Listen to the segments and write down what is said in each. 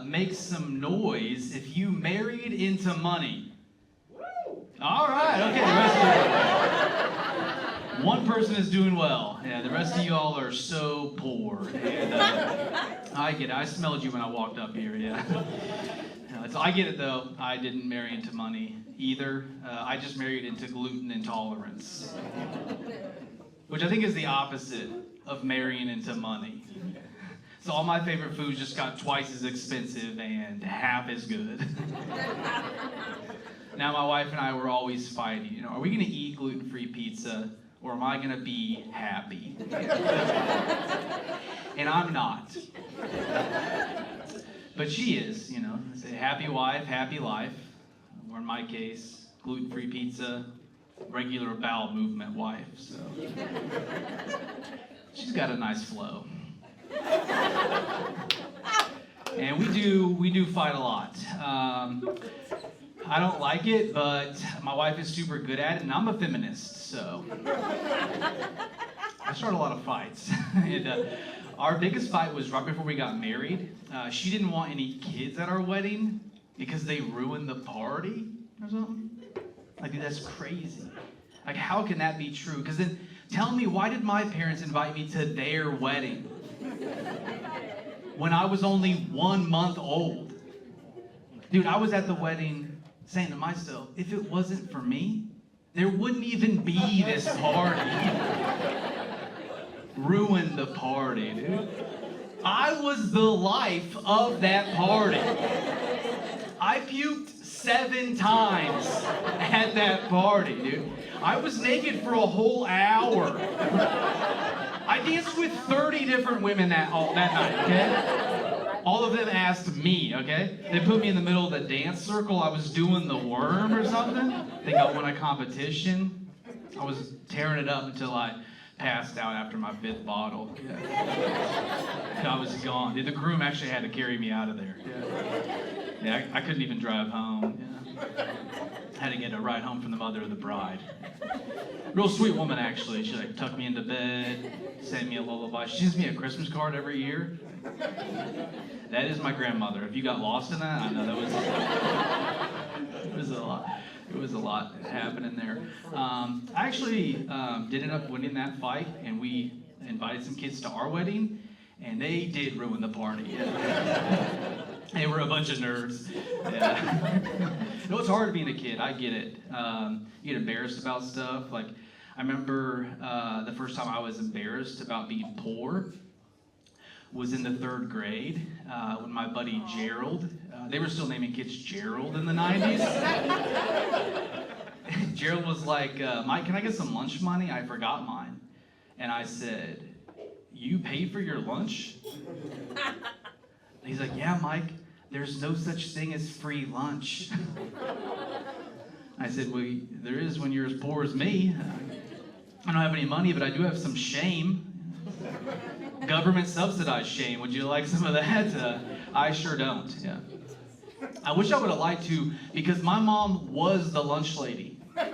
make some noise if you married into money. All right, okay, the rest of you. One person is doing well. Yeah, the rest of you all are so poor. And I get it. I smelled you when I walked up here, yeah. So I get it, though. I didn't marry into money either. I just married into gluten intolerance, which I think is the opposite of marrying into money. So all my favorite foods just got twice as expensive and half as good. Now my wife and I were always fighting. You know, are we going to eat gluten-free pizza, or am I going to be happy? And I'm not. But she is, you know. It's a happy wife, happy life. Or in my case, gluten-free pizza, regular bowel movement wife. So she's got a nice flow. And we do fight a lot. I don't like it, but my wife is super good at it, and I'm a feminist, so I start a lot of fights. And our biggest fight was right before we got married. She didn't want any kids at our wedding because they ruined the party or something. Like, dude, that's crazy. Like, how can that be true? Because then, tell me, why did my parents invite me to their wedding when I was only 1 month old? Dude, I was at the wedding saying to myself, if it wasn't for me, there wouldn't even be this party. Ruined the party, dude. I was the life of that party. I puked 7 times at that party, dude. I was naked for a whole hour. I danced with 30 different women that night, okay? All of them asked me, okay? They put me in the middle of the dance circle. I was doing the worm or something. I think I won a competition. I was tearing it up until I passed out after my 5th bottle. Yeah. I was gone. The groom actually had to carry me out of there. Yeah, I couldn't even drive home. Yeah. Had to get a ride home from the mother of the bride. Real sweet woman, actually. She like tucked me into bed, sent me a lullaby. She sends me a Christmas card every year. That is my grandmother. If you got lost in that, I know that was a lot. It was a lot happening there. I actually did end up winning that fight, and we invited some kids to our wedding, and they did ruin the party. Yeah. They were a bunch of nerds. Yeah. You know, it's hard being a kid. I get it. You get embarrassed about stuff. Like, I remember the first time I was embarrassed about being poor was in the 3rd grade when my buddy Gerald, they were still naming kids Gerald in the 90s. Gerald was like, Mike, can I get some lunch money? I forgot mine. And I said, you pay for your lunch? He's like, yeah, Mike, there's no such thing as free lunch. I said, well, there is when you're as poor as me. I don't have any money, but I do have some shame. Government subsidized shame. Would you like some of that? I sure don't, yeah. I wish I would have liked to, because my mom was the lunch lady. Like,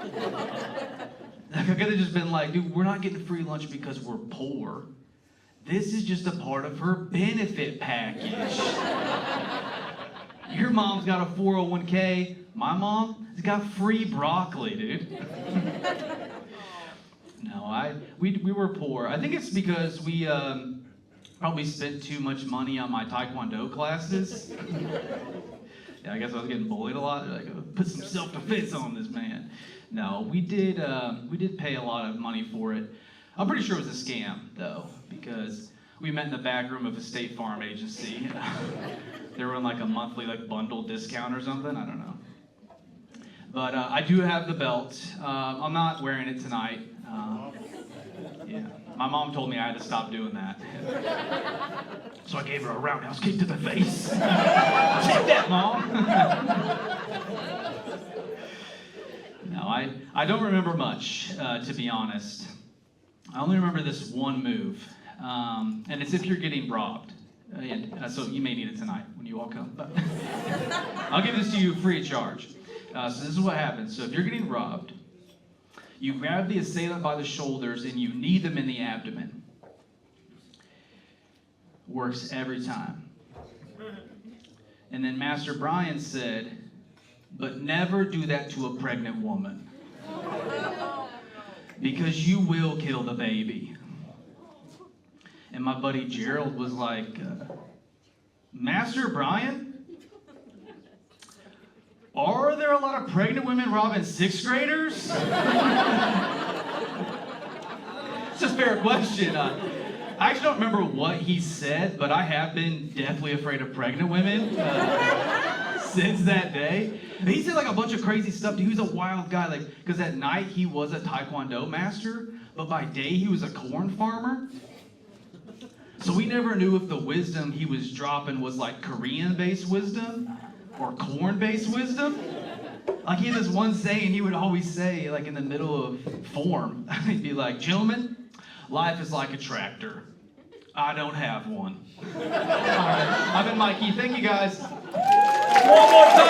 I could have just been like, dude, we're not getting free lunch because we're poor. This is just a part of her benefit package. Your mom's got a 401k. My mom has got free broccoli, dude. No, we were poor. I think it's because we probably spent too much money on my Taekwondo classes. Yeah, I guess I was getting bullied a lot. They're like, put some self-defense on this man. No, we did pay a lot of money for it. I'm pretty sure it was a scam, though, because we met in the back room of a State Farm agency. They were in like a monthly bundle discount or something. I don't know. But I do have the belt. I'm not wearing it tonight. Yeah, my mom told me I had to stop doing that. So I gave her a roundhouse kick to the face. Take that, Mom. No, I don't remember much, to be honest. I only remember this one move, and it's if you're getting robbed. So you may need it tonight when you all come. But I'll give this to you free of charge. So this is what happens. So if you're getting robbed, you grab the assailant by the shoulders and you knee them in the abdomen. Works every time. And then Master Brian said, but never do that to a pregnant woman. Because you will kill the baby. And my buddy Gerald was like, Master Brian? Are there a lot of pregnant women robbing sixth graders? It's a fair question. I actually don't remember what he said, but I have been deathly afraid of pregnant women since that day. And he said like a bunch of crazy stuff. He was a wild guy, like because at night he was a Taekwondo master, but by day he was a corn farmer. So we never knew if the wisdom he was dropping was like Korean-based wisdom or corn-based wisdom. Like he had this one saying he would always say, like in the middle of form, he'd be like, gentlemen, life is like a tractor. I don't have one. All right, I've been Mikey. Thank you guys. One more time.